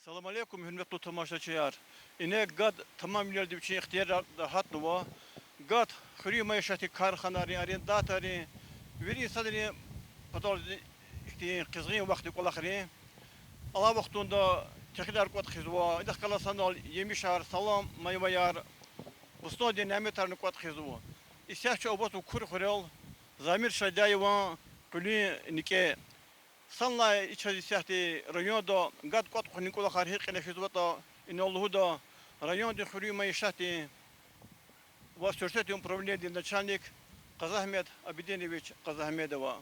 Assalamu alaikum, hürmetli tamaşaçılar. İne gad tamam yerde için ihtiyar da hat nuva. Gad khri maişati karxanari arrendatari veri sadri patol işte kızgın vakti kol ahri. Allah vaktunda tekrar kot khizwa. İdah kala sanal yemişar salam maymayar. Usto dinametar kot khizwa. İsyaçı obotu kur khurel. Zamir şadayva kuli nike Sanla içeri siyahti rayonda gad kot kunin kula kharhi qila fizwata in Allah'da rayonda khuri maişati va sürset upravление начальник Казахмед Абиденович Казахмедова.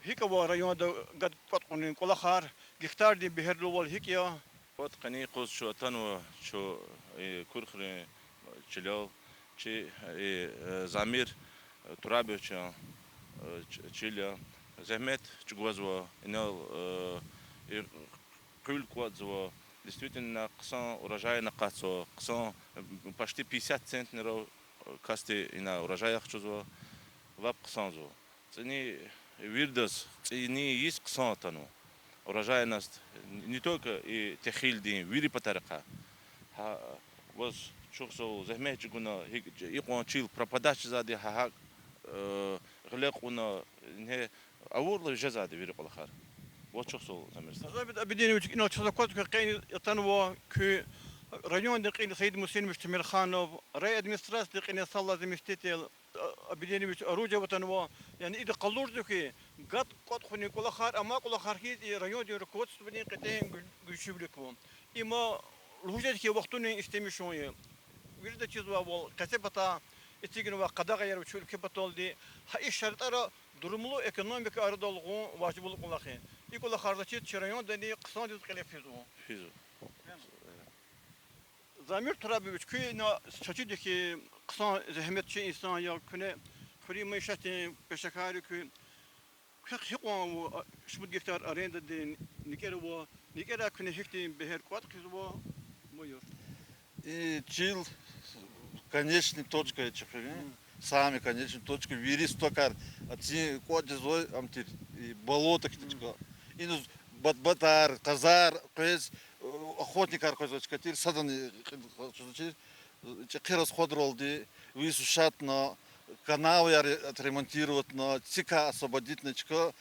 Hika va rayonda gad kot kunin kula khar gehtar di beherlu wal hikya Вот кони коз шо тану шо курхре чилел чи замир турабича чиля захмет чугвазва инал кул квадзва действительно ксан урожай на кацо ксан почти 50 центнеров касти ина урожаях чузва вап ксанзо цени вирдас цени есть ксан тану урожайность не только и техильдин вири патарка was чухсо захмечгуна икончил пропадач зади ха غلقنا نه اول جزاد вири колахар вот чухсо замерс Казахмед Абиденович ino çazakot qeyn yatanwa ki rayon de qeyn Said Musin Müştemir Khanov ray administrasyon de qeyn salla zemestetel Abidenoviç Aruca vatanwa yani ide qallurdu ki gat qot khuni kula khar ama kula khar ki rayon de rekord stubni qeyn güçlülük bu ima lhujet ki vaktuni istemiş oyu bir de çizwa bol kasebata istigin ve qadağa yer uçul ki batoldi ha iş şartları durumlu ekonomik aradolğu vacibuluk olaxı İkola xardaçı çirayon deni qısan düz qile fizu физу Zamir Turabiviç ki na çaçıdaki qısan zahmetçi insan ya küne xuri meşati peşakari ki hiqwan şmud gektar arenda de nikera küne hikti beher kwat qizwa moyor И чил конечной точкой чехли. Сами конечной точкой вири стокар. Ати код зой амтир и болото китичка. И ну батар, казар, кез охотник аркозочка тир садан чучир чекирас ходролди висушат на канал я отремонтировать на цика освободить начка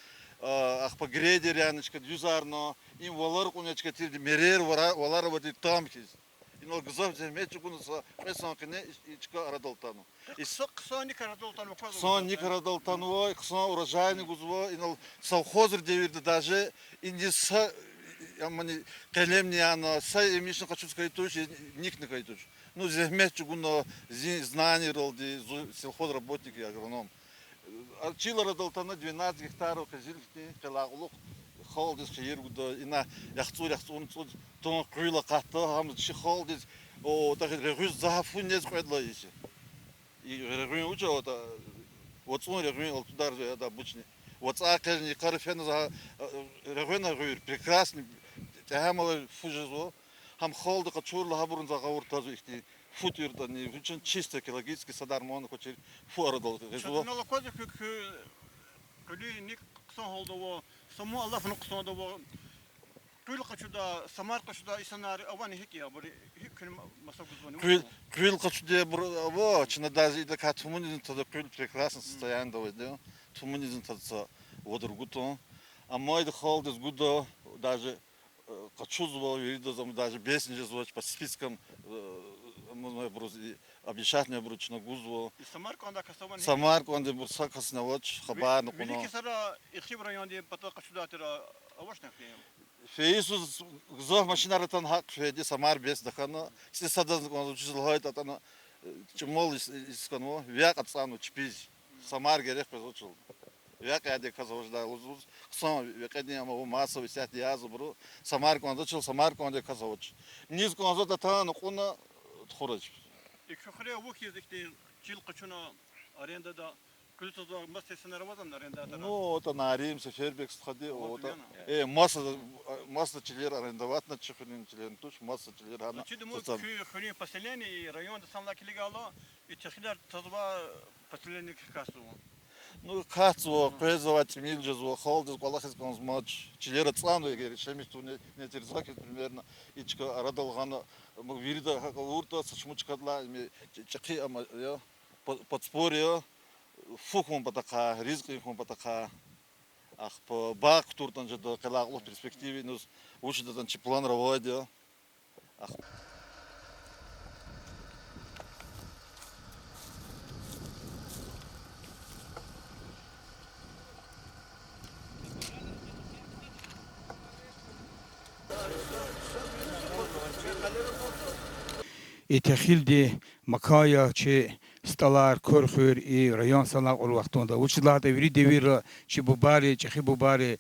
ахпа грейдер яночка дюзарно им валар кунечка тир мерер валар вот там хиз но гзав земечку куну песан кне ичка арадалтану qısan nikaradoltan kwat сон никарадалтану ксон урожайный гузво инал совхозр деверди даже индиса ямани келемни ана сай эмишн качус кайтуш никне кайтуш ну земечку куну знание ролди сельхоз работник и агроном Арчил арадалтана 12 гектаров казилхти калагулук холдис хиргудо ина яхцун тон крыла катта хам чи холдис о так регуз зафунес кведло иши и регуин учо вот сон регуин олтудар да бучни вот акерни карфен за регуин регуир прекрасный тямал фужезо хам холда качурла хабурун за гауртазу ихти футюрда не очень чисто экологически садармон хочер фордол резо Çatınala kodu ki kuli nik qısan holda o samu Allah fını qısan da o Kuyul qaçuda samar qaçuda insanlar avan hikya buri hikün masaf guzvani Крыл качуде во чина даже да катумунизм тогда крыл прекрасно состояние да тумунизм тогда водоргуто а мой да холдес гудо даже качузво видно зам даже без не звуч по спискам можно просто обещать мне бручно гузво samar kanda kasavan Самар конде бурса каснавоч хабар но Великий сара ихтиб районде пата qaçuda tira avashna qiyam Фейсус гзов машинаратан хак феди Самар без дахана си садан кон учил хойт атана чмол искано вяк атсану чпиз Самар герек позучил вяк яде казовжда уз сон вякадни ама масо висят язу бру Самар кон учил Самар конде казовч низ кон зота тан куна тхорож İkşukhre vuki işte çil qaçuna arenda da kültüda masasına ramazan arenda da ну это на Рим Сефербек сходи Вот вот верно. масса чилер арендовать на чихнин чилен туш масса чилер ана Çi demu ki khuni paseleni rayonda samla kiligalo itkhidar tazba paseleni kasu Ну, кацво, пезовать, милжезво, холдез, колахис консмач, чилера цану, егер, шемисту не терзаки примерно, ичка радалгана, вирида урта, сачмучкадла, чаки, я, подспорье, фукун патака, ризкун патака, ах, по бак туртан же до калаглу перспективе, ну, учит этот план работы, ах. и тахилди макая че сталар корхур и район салак ол вақтонда учлада вири девира чи бубари чи хибубари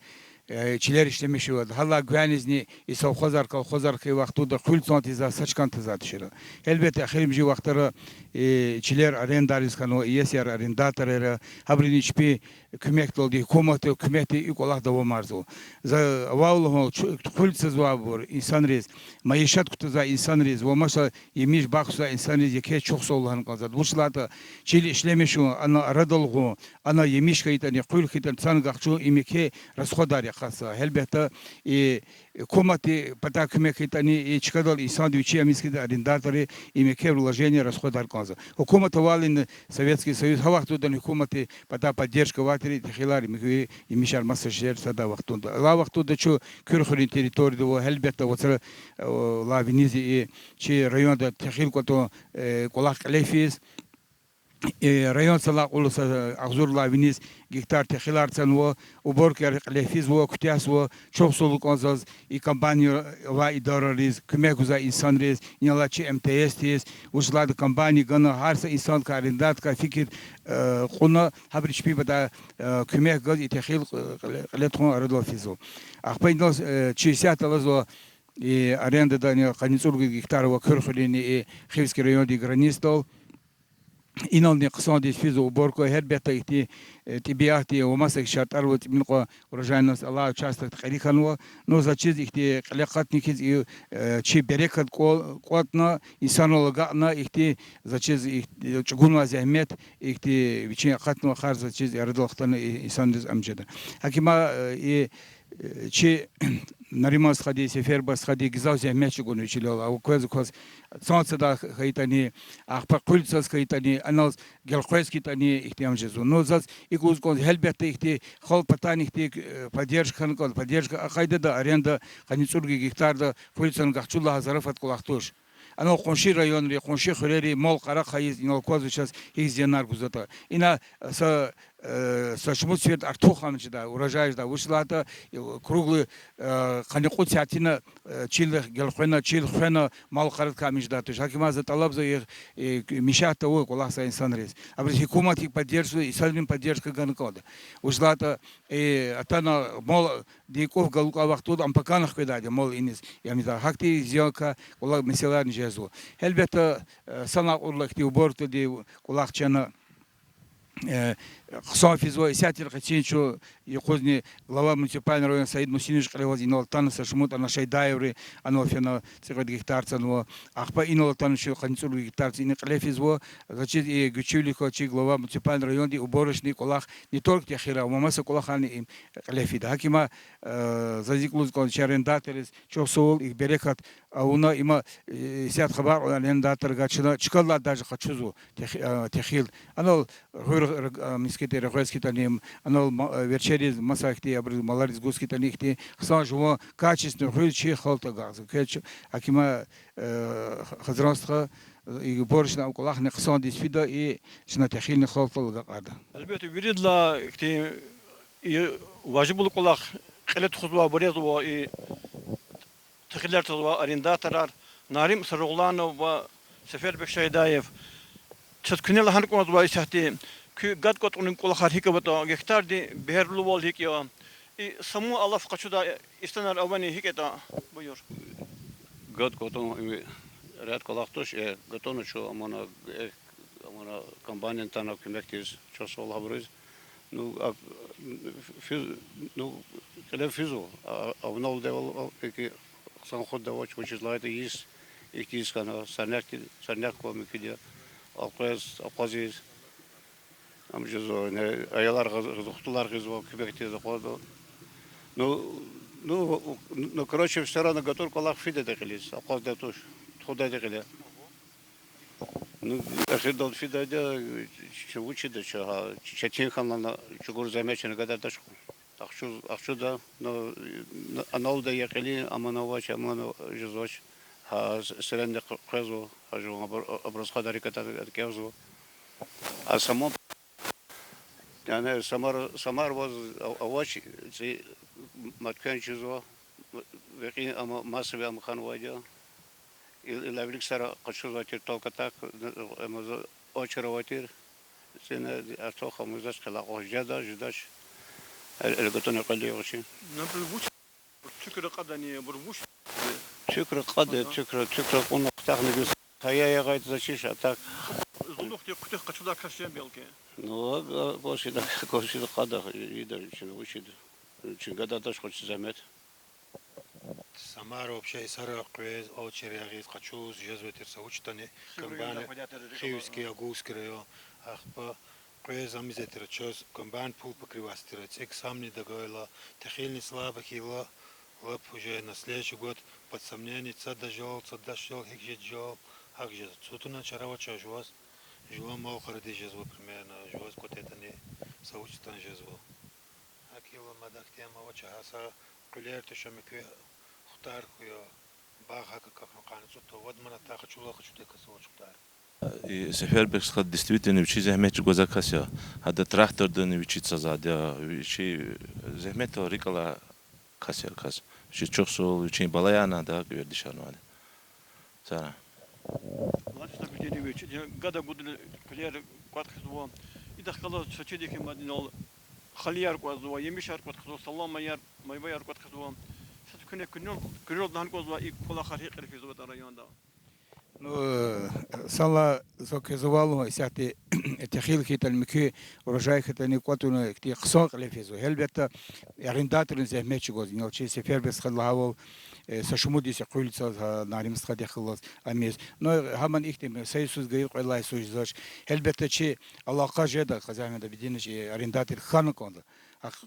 чилер иштемешуад хала гванизни и совхозар колхозар ки вақтуда хул цонтиза сачкан тизат шира элбет ахирим жи вақтара чилер арендарис хано есяр арендаторера хабрини чпи көмек толди коматы көмекти и колах дава марзу за вауло хулцыз вабур инсан рез маишат кутуза инсан рез вамаша емиш бахса инсан рез яке чох солхан казад учлада чили ишлемешу ана радолгу ана емиш кайтани хул хитан цан гахчу имеке расходар хаса элбета и коматы пата көмек кайтани и чкадал инсан двичи амискида арендаторы имеке вложение расходар каза хукумата валин Советский Союз хавахтудан хукуматы пата поддержка ватери хилари миги имишар массажер сада вақтунда ла вақтуда чу кюрхурин территория до элбета вот ла винизи и чи районда тахил кото колах лефис район сала улуса ахзурла виниз гектар тахилар цанво уборкер лефиз во кутяс во чоксулук азаз и компания ва идарариз кумекуза инсан рез иналачи МТС тез ушлады компания гана харса инсан карендат ка фикир хуна хабричпи бада кумек газ и тахил летрон арадофизо ахпайнос 60 лазо и аренда да каницурги гектар во кюрхулини и Хивский район ди гранистол اینال نقصان دیسپیز و برکو هر بیت ایتی تبیاتی و مسک شرط اروت من قا رجعنا الله چاست تقری کنوا نوزا چیز ایتی قلقات نیکیز چی برکت قوتنا انسان لگانا ایتی za چیز چگون و زحمت ایتی وچی قطن و خارج چیز ارد وقتن انسان دز امجده حکیما چی نریماس خدی سفر بس خدی گزاو زحمت چگون وچیلال او کوز صدا خیتانی اخبار کلیساس خیتانی اناس گلخویس خیتانی احتیام جزو نوزاس ایکوز کن هلبت ایتی خال پتانی ایتی поддержка خانکال поддержка خیده دا аренда خانیچورگی گیتار دا کلیسان گخچول هزارفت کلاختوش انا قنشی رایون ری قنشی خیلی مال قرا خیز اینا کوز چیز هیچ زیانار گذاشته اینا сашмут свет артухан чда урожай да вышлата круглый каникул сятина чил гелхена чил хена мал харат камижда то шакима за талаб за мишата о коласа инсан рез абри хукумат поддерживает и сальмин поддержка ганкода вышлата атана мал диков галука вахту ампаканах кедаде мал инис ямида хакти зиока кола меселар нижезу элбета сана урлахти уборто ди кулахчана Хсофизо, Сятир Хачинчу, Якозни, глава муниципального района Саид Мусиниш Калевоз, Инолтана Сашмута, на Шайдаеври, Анофина, Цикад Гектарцанво, Ахпа Инолтанчу, Ханцуру Гектарц, Инеклефизво, Зачит и Гучулико, Чи, глава муниципального района, уборочный Колах, не только Тяхира, Мамаса Колахани им Калефида. Хакима Зазиклуз, Арендаторис, Чосол, их Берекат, Ауна, има Сят Хабар, арендатор Гачина, Чкала даже Хачузу, Тяхил, Анол, миските регойскитаним, анол вечерис масахти, абрил маларис гускитанихти, хсан жума качественно хульчи халта газ. Кеч акима хазранстха и борщна уколах не хсан дисфида и шна тахил не халта гада. البته وريد لا كتي واجب القلاق قلت خطوة بريض و تخلر تضوا أرينداترار ناريم سرغلان و سفير بشاي دايف تتكني لهان كون دوا يسحتي كي قد قط ونن كل خار هيك بتو هكتار دي بهر لوال هيك يا سمو الله فقط شدا استنار أواني هيك تا بيور قد قطون رات كلاختوش قطون شو أمانة كمبانين تانا كمكتيز شو صول هبرز نو كلام فيزو أو نول دول كي سانخد دواش which is like the east كان سنك كومي كده أقاز Am jezo ne ayalar kızıktılar kızı kübekte zakodu. Ну, короче, все равно готов колах фиде декелис, а кос детуш, туда декеле. Ну, ахидал фиде де, че учи да че тинхан на чугур замечен гадар дашку. Ахшу да, но анол да якели, амановач, амано жезоч, а сиренде кrezо, а жу образха дариката кевзо. А само, yani Samar was avaç matkan çizo ve ama masif am khan vaja ilavlik sara qaşu zatir tolkatak ama oçra vatir sene artoxa muzas qala qojada judaş elgatone qalli yoshi نبل بوش تكر قدني بربوش tükre qadı tükre onu qtaqni biz hayaya gayt zaçiş atak زلوخ تي قتخ قشودا كاشيان بيلكي no koşida qadı ider için uçid için gada daş qoç zahmet Самара вообще сара квез очеряги качуз жезветер саучтани комбан хиевский агуский район ахпа квез амизетер чоз комбан пул покривастер цек самни догойла техильни слабо хила лап уже на следующий год под сомнение цадажол хикжеджол хакже цутуна чарава чажвас жила мал харди жезво примерно жвас котетани саучтан жезво акила мадактема вачаса кулер тешамикwe Хутар куя бага как канцу то вот мана та хочу дека сочтар. И Сефербекс действительно учи зехмет гозакася. Хада трактор да не учиться заде, учи зехмет рикала кася кас. Учи чоксол, учи балаяна да гвердишанваде. Сара. Значит, так где не гада гуд клер кват хзво. И да хала чечеди ки мадинол خليار كوزوا يمشار كوت خزوا سلام يار ما يبيار كوت خزوا ستكون كنون كرود نهان كوزوا كل خريق في زوات الريون ده Ну, сала зоkezувало сяти техил хитал мики урожай хитани котуна кти қсон қлефезу. Елбетта арендаторын зехмечи гоз. Нелчи сефербес хадлагавол сашумудиси қуйлица наримс хадихылыз амез. Но хаман ихтим сайсуз гайр қойлай сужзош. Елбетта чи алақа жеда хазамеда бидиниш арендатор хан конда.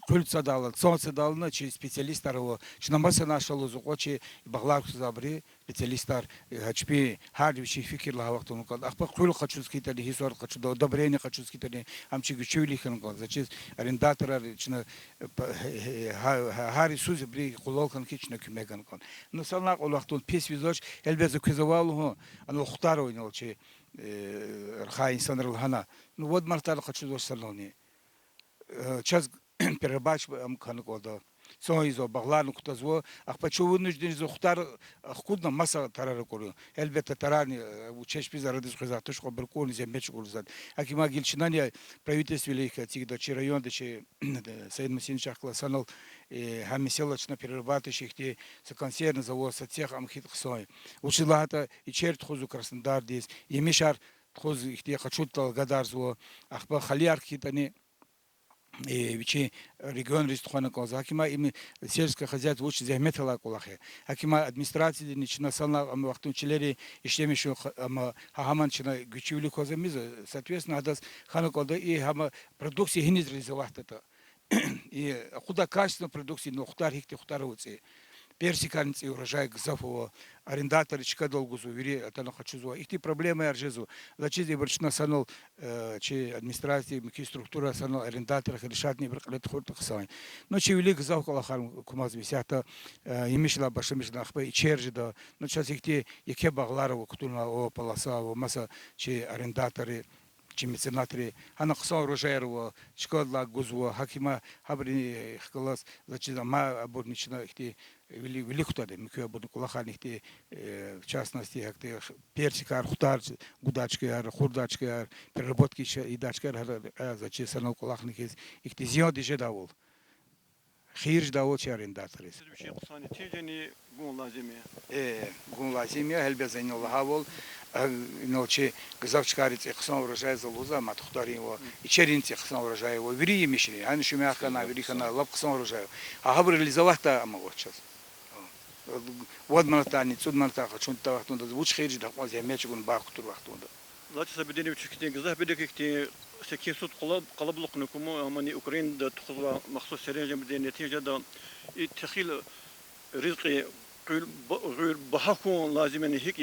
Кульца дала, солнце дало, но чи специалистар его, чи намаса нашел зукочи баглар забри специалистар, хачпи хардвичи фикир лавахту ну кад, ахпа кул хочу скитали хисор хочу до одобрение хочу скитали, амчи гучули хан кад, зачем арендатора чина хари сузи бри кулолхан кична кумеган кад. Но салнак олахтун пес визоч элбезу кызавалу, ано хутаро инол чи рха инсанрл хана. Ну вот мартал хочу до салони. Час перебач амкан кода соизо баглан кутазво ахпачувунуш динзо хутар худна маса тарара кору элбетта тарани учеш пизарадис хизатуш хобркон земеч гулзад акима гилчинания правительстве цигда чи район дече сайд масинчах класанал хамиселочна перерабатывающих консервный завод цех амхит хсой училата и черт хузу Краснодар дис емишар хуз ихти хачутал гадарзво ахба халиар хитани вичи регион ресторана коза акима им сельское хозяйство очень заметила кулахе акима администрация нична сана вахтунчилери иштемишу хаман чина гучивли коза миз соответственно адас ханакода и хама продукции хинит реализовать и куда качество продукции но хутар хикте хутаровцы персиканцы урожай гзафово арендаторы чикадолгузу вери это на хочу зуа ихти проблемы аржезу зачизи борчна санал чи администрации мики структура санал арендаторы решат не бракалет хорт хсай но чи вели гзав калахан кумаз висята имишла башмишна хпа и чержида но сейчас ихти яке багларово кутуна о полосаво маса чи арендаторы чи меценатори ана хсан урожайрово чикадла гузво хакима хабри хкалас зачиза ма аборнична ихти вели хутады микё буду кулаханихти в частности персикар хутар гудачкар хурдачкар переработки и дачкар зачи санал кулахнихис ихти зиоди жедавол خيرج داوت شارين داتريس. شيء قصاني تيجي قول لازمية. قول لازمية هل بزين الله هاول نوتشي قزاف شكاريت إقسام ورجاي زلوزا ما تختارين و يشرين إقسام ورجاي وفري مشري أنا شو ما كنا فري كنا لب إقسام ورجاي هابر اللي زوجته أما واتشز. ود مرتاني تود مرتا خشون تاوحتون ده وش خيرج ده قاضي هميش يكون باقطر وقتون ده. لا تسبديني بتشكتين قزاف بدك كتير 800 kalabalık nüfumu ama Ukrayna'da tukuzla mahsus serece bir neticede تخيل رزقي غير بحكون لازم أن هيك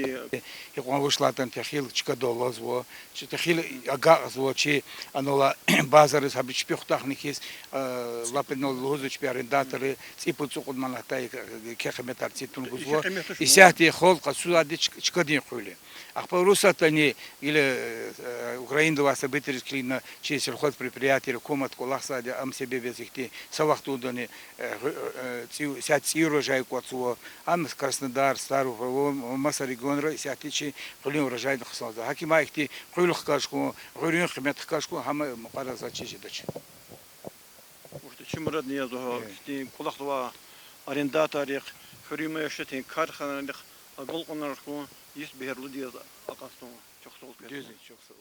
يقوم وصلاتن تخيل $2 و تخيل أجاز و شيء أنا لا بازار سبب شبيه تخنيكيس لابنو لوزو شبيه أرنداتر سيبل سوق المناطق كخدمة أرتيتون غزو إساتي خلق سودادي شكدين خولي أخبار روسيا تاني إلى أوكرانيا واسا بيترس كلينا شيء سلخات предприятия ركومات كلاسا دي أم سبب بزيكتي سواقتو دني سات سيرو جاي كوتسو أم Краснодар, Старого, Маса регионра, сятичи, قلنا урожай نخصنا. هاكي ما يكتي قيل خكاشكو، غيرين خدمات خكاشكو هم مقارنة شيء دش. شو مرد نيازه تين كل خطوة أرندات تاريخ خريمة يشتين كارخانة أقول قلنا ركوا يسبه رلودي أقصتهم شخصول كده. شخصول.